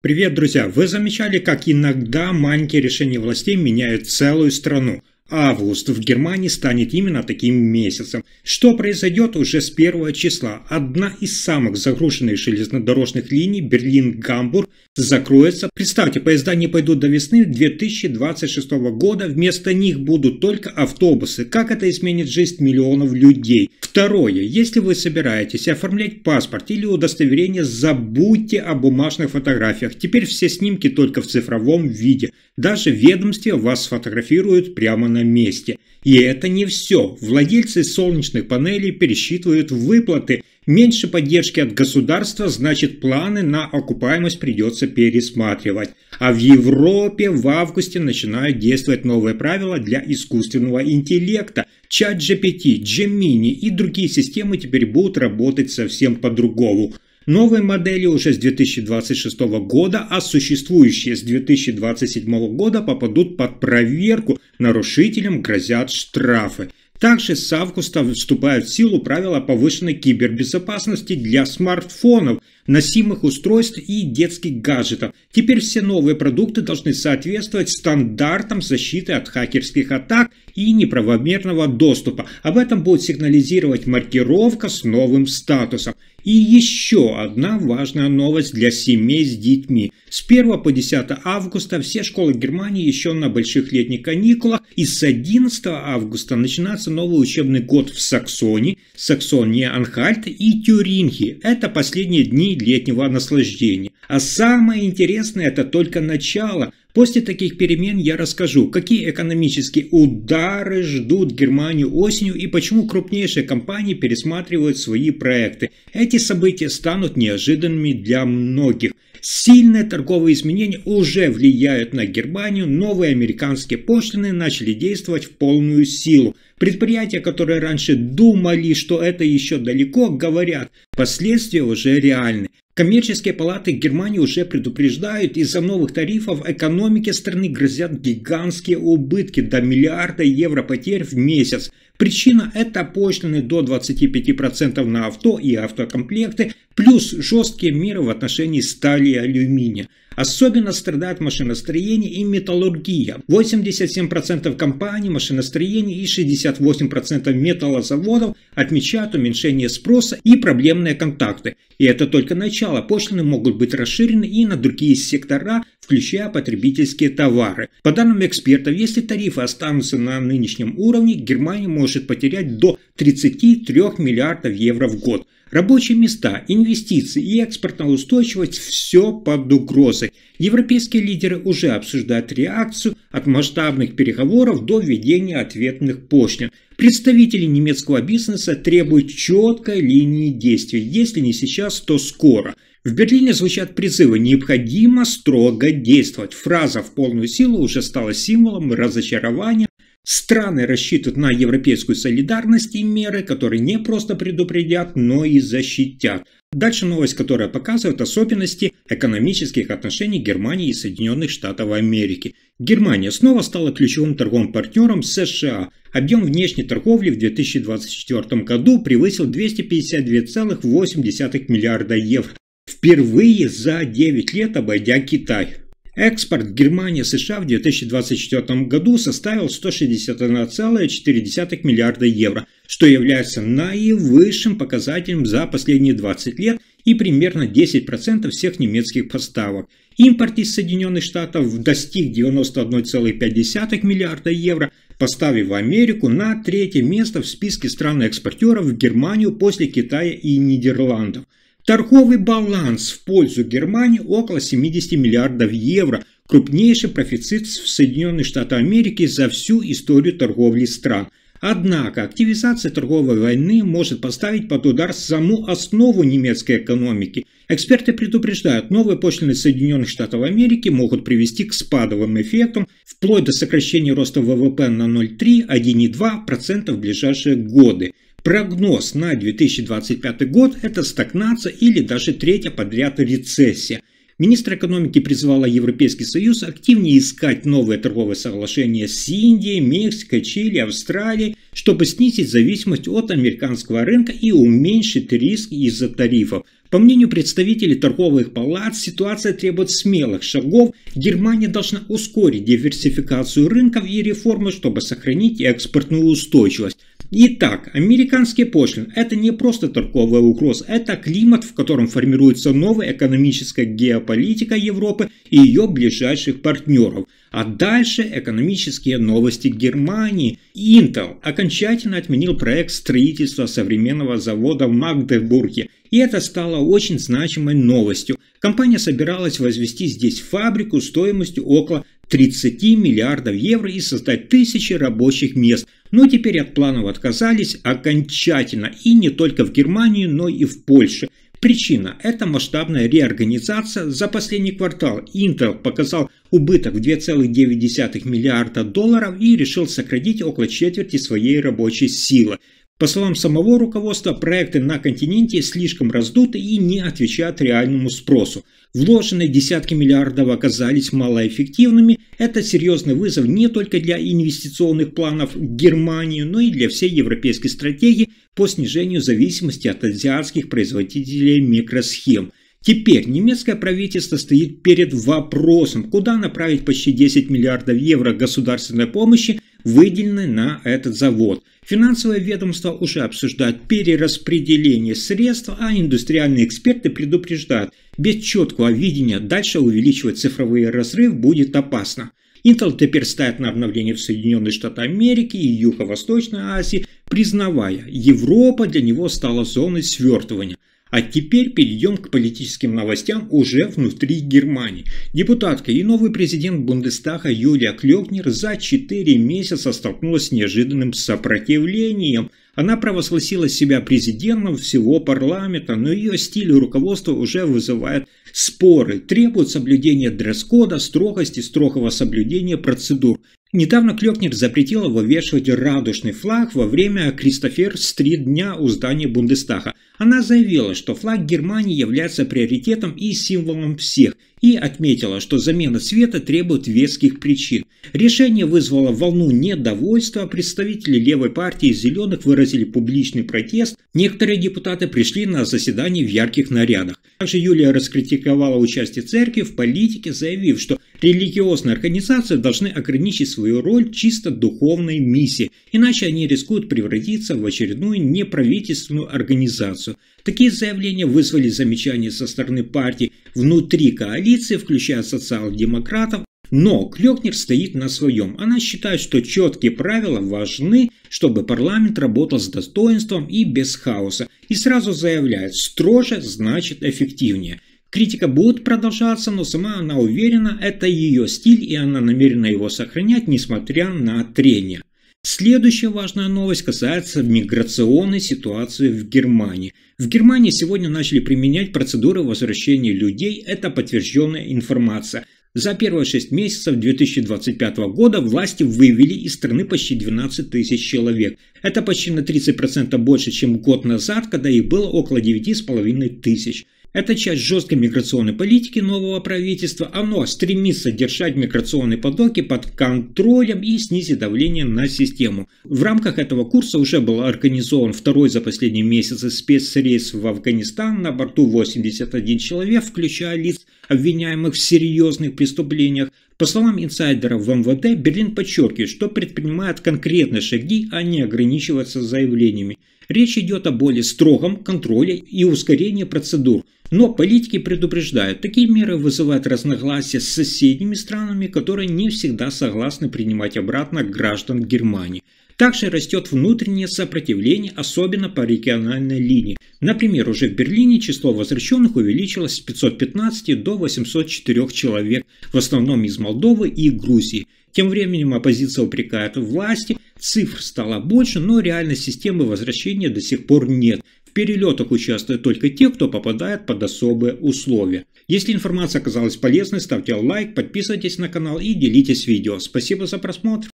Привет, друзья! Вы замечали, как иногда маленькие решения властей меняют целую страну? Август в Германии станет именно таким месяцем. Что произойдет уже с 1 числа? Одна из самых загруженных железнодорожных линий Берлин-Гамбург закроется. Представьте, поезда не пойдут до весны 2026 года, вместо них будут только автобусы. Как это изменит жизнь миллионов людей? Второе. Если вы собираетесь оформлять паспорт или удостоверение, забудьте о бумажных фотографиях. Теперь все снимки только в цифровом виде. Даже в ведомстве вас сфотографируют прямо на месте. И это не все. Владельцы солнечных панелей пересчитывают выплаты. Меньше поддержки от государства, значит, планы на окупаемость придется пересматривать. А в Европе в августе начинают действовать новые правила для искусственного интеллекта. ChatGPT, Gemini и другие системы теперь будут работать совсем по-другому. Новые модели уже с 2026 года, а существующие с 2027 года попадут под проверку, нарушителям грозят штрафы. Также с августа вступают в силу правила повышенной кибербезопасности для смартфонов, носимых устройств и детских гаджетов. Теперь все новые продукты должны соответствовать стандартам защиты от хакерских атак и неправомерного доступа. Об этом будет сигнализировать маркировка с новым статусом. И еще одна важная новость для семей с детьми. С 1 по 10 августа все школы Германии еще на больших летних каникулах, и с 11 августа начинается новый учебный год в Саксонии, Саксония-Анхальт и Тюрингии. Это последние дни летнего наслаждения. А самое интересное – это только начало. После таких перемен я расскажу, какие экономические удары ждут Германию осенью и почему крупнейшие компании пересматривают свои проекты. Эти события станут неожиданными для многих. Сильные торговые изменения уже влияют на Германию, новые американские пошлины начали действовать в полную силу. Предприятия, которые раньше думали, что это еще далеко, говорят, последствия уже реальны. Коммерческие палаты Германии уже предупреждают, из-за новых тарифов экономике страны грозят гигантские убытки до миллиарда евро потерь в месяц. Причина – это пошлины до 25% на авто и автокомплекты, плюс жесткие меры в отношении стали и алюминия. Особенно страдает машиностроение и металлургия. 87% компаний машиностроения и 68% металлозаводов отмечают уменьшение спроса и проблемные контакты. И это только начало. Пошлины могут быть расширены и на другие сектора, включая потребительские товары. По данным экспертов, если тарифы останутся на нынешнем уровне, Германия может потерять до 33 миллиардов евро в год. Рабочие места, инвестиции и экспортная устойчивость – все под угрозой. Европейские лидеры уже обсуждают реакцию от масштабных переговоров до введения ответных пошлин. Представители немецкого бизнеса требуют четкой линии действий, если не сейчас, то скоро. В Берлине звучат призывы «необходимо строго действовать». Фраза в полную силу уже стала символом разочарования. Страны рассчитывают на европейскую солидарность и меры, которые не просто предупредят, но и защитят. Дальше новость, которая показывает особенности экономических отношений Германии и Соединенных Штатов Америки. Германия снова стала ключевым торговым партнером США. Объем внешней торговли в 2024 году превысил 252,8 миллиарда евро. Впервые за 9 лет обойдя Китай. Экспорт Германии-США в 2024 году составил 161,4 миллиарда евро, что является наивысшим показателем за последние 20 лет и примерно 10% всех немецких поставок. Импорт из Соединенных Штатов достиг 91,5 миллиарда евро, поставив Америку на третье место в списке стран-экспортеров в Германию после Китая и Нидерландов. Торговый баланс в пользу Германии около 70 миллиардов евро, крупнейший профицит в Соединенных Штатах Америки за всю историю торговли стран. Однако активизация торговой войны может поставить под удар саму основу немецкой экономики. Эксперты предупреждают, новые пошлины Соединенных Штатов Америки могут привести к спадовым эффектам, вплоть до сокращения роста ВВП на 0,3–1,2% в ближайшие годы. Прогноз на 2025 год – это стагнация или даже третья подряд рецессия. Министр экономики призвала Европейский Союз активнее искать новые торговые соглашения с Индией, Мексикой, Чили, Австралией, чтобы снизить зависимость от американского рынка и уменьшить риск из-за тарифов. По мнению представителей торговых палат, ситуация требует смелых шагов. Германия должна ускорить диверсификацию рынков и реформы, чтобы сохранить экспортную устойчивость. Итак, американские пошлины – это не просто торговая угроза, это климат, в котором формируется новая экономическая геополитика Европы и ее ближайших партнеров. А дальше экономические новости Германии. Intel окончательно отменил проект строительства современного завода в Магдебурге. И это стало очень значимой новостью. Компания собиралась возвести здесь фабрику стоимостью около 30 миллиардов евро и создать тысячи рабочих мест. Но теперь от планов отказались окончательно. И не только в Германии, но и в Польше. Причина – это масштабная реорганизация. За последний квартал Intel показал убыток в 2,9 миллиарда долларов и решил сократить около четверти своей рабочей силы. По словам самого руководства, проекты на континенте слишком раздуты и не отвечают реальному спросу. Вложенные десятки миллиардов оказались малоэффективными. Это серьезный вызов не только для инвестиционных планов Германии, но и для всей европейской стратегии по снижению зависимости от азиатских производителей микросхем. Теперь немецкое правительство стоит перед вопросом, куда направить почти 10 миллиардов евро государственной помощи, выделенной на этот завод. Финансовые ведомства уже обсуждают перераспределение средств, а индустриальные эксперты предупреждают, без четкого видения дальше увеличивать цифровые разрывы будет опасно. Intel теперь ставит на обновление в Соединенные Штаты Америки и Юго-Восточной Азии, признавая, Европа для него стала зоной свертывания. А теперь перейдем к политическим новостям уже внутри Германии. Депутатка и новый президент Бундестага Юлия Клёкнер за 4 месяца столкнулась с неожиданным сопротивлением. Она провозгласила себя президентом всего парламента, но ее стиль руководства уже вызывает споры. Требует соблюдения дресс-кода, строгости, строгого соблюдения процедур. Недавно Клёкнер запретила вывешивать радужный флаг во время Кристофер-стрит дня у здания Бундестага. Она заявила, что флаг Германии является приоритетом и символом всех, и отметила, что замена цвета требует веских причин. Решение вызвало волну недовольства, представители левой партии и зеленых выразили публичный протест, некоторые депутаты пришли на заседание в ярких нарядах. Также Юлия раскритиковала участие церкви в политике, заявив, что религиозные организации должны ограничить свою роль чисто духовной миссии, иначе они рискуют превратиться в очередную неправительственную организацию. Такие заявления вызвали замечания со стороны партий внутри коалиции, включая социал-демократов. Но Клёкнер стоит на своем. Она считает, что четкие правила важны, чтобы парламент работал с достоинством и без хаоса. И сразу заявляет, строже значит эффективнее. Критика будет продолжаться, но сама она уверена, это ее стиль, и она намерена его сохранять, несмотря на трения. Следующая важная новость касается миграционной ситуации в Германии. В Германии сегодня начали применять процедуры возвращения людей, это подтвержденная информация. За первые 6 месяцев 2025 года власти вывели из страны почти 12 тысяч человек. Это почти на 30% больше, чем год назад, когда их было около 9,5 тысяч. Это часть жесткой миграционной политики нового правительства. Оно стремится держать миграционные потоки под контролем и снизить давление на систему. В рамках этого курса уже был организован второй за последние месяцы спецрейс в Афганистан. На борту 81 человек, включая лиц, обвиняемых в серьезных преступлениях. По словам инсайдеров в МВД, Берлин подчеркивает, что предпринимает конкретные шаги, а не ограничивается заявлениями. Речь идет о более строгом контроле и ускорении процедур. Но политики предупреждают, такие меры вызывают разногласия с соседними странами, которые не всегда согласны принимать обратно граждан Германии. Также растет внутреннее сопротивление, особенно по региональной линии. Например, уже в Берлине число возвращенных увеличилось с 515 до 804 человек, в основном из Молдовы и Грузии. Тем временем оппозиция упрекает власти, цифр стало больше, но реальной системы возвращения до сих пор нет. В перелетах участвуют только те, кто попадает под особые условия. Если информация оказалась полезной, ставьте лайк, подписывайтесь на канал и делитесь видео. Спасибо за просмотр.